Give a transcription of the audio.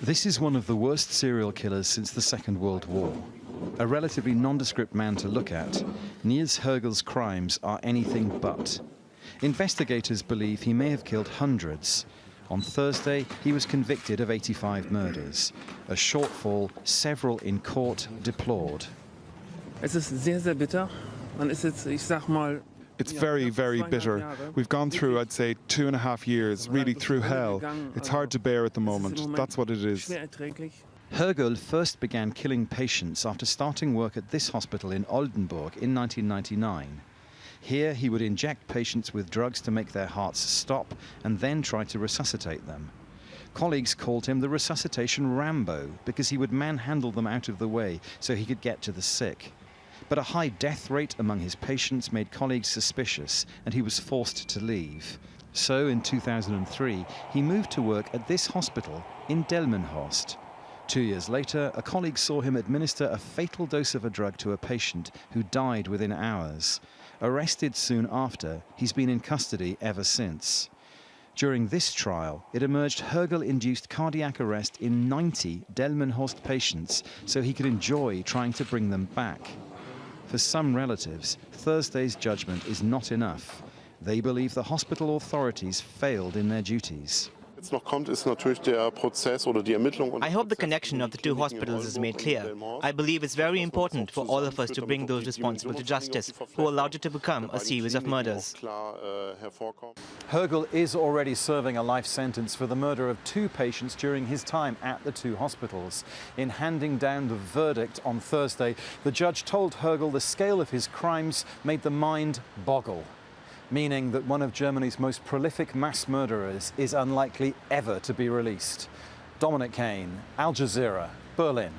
This is one of the worst serial killers since the Second World War. A relatively nondescript man to look at, Niels Hoegel's crimes are anything but. Investigators believe he may have killed hundreds. On Thursday, he was convicted of 85 murders. A shortfall several in court deplored. Es ist sehr, sehr bitter. Man ist jetzt, ich sag mal, It's very, very bitter. We've gone through, I'd say, 2.5 years, really through hell. It's hard to bear at the moment. That's what it is. Hoegel first began killing patients after starting work at this hospital in Oldenburg in 1999. Here he would inject patients with drugs to make their hearts stop and then try to resuscitate them. Colleagues called him the resuscitation Rambo because he would manhandle them out of the way so he could get to the sick. But a high death rate among his patients made colleagues suspicious, and he was forced to leave. So in 2003, he moved to work at this hospital in Delmenhorst. 2 years later, a colleague saw him administer a fatal dose of a drug to a patient who died within hours. Arrested soon after, he's been in custody ever since. During this trial, it emerged Hoegel induced cardiac arrest in 90 Delmenhorst patients so he could enjoy trying to bring them back. For some relatives, Thursday's judgment is not enough. They believe the hospital authorities failed in their duties. I hope the connection of the two hospitals is made clear. I believe it's very important for all of us to bring those responsible to justice who allowed it to become a series of murders. Hoegel is already serving a life sentence for the murder of 2 patients during his time at the 2 hospitals. In handing down the verdict on Thursday, the judge told Hoegel the scale of his crimes made the mind boggle, meaning that one of Germany's most prolific mass murderers is unlikely ever to be released. Dominic Kane, Al Jazeera, Berlin.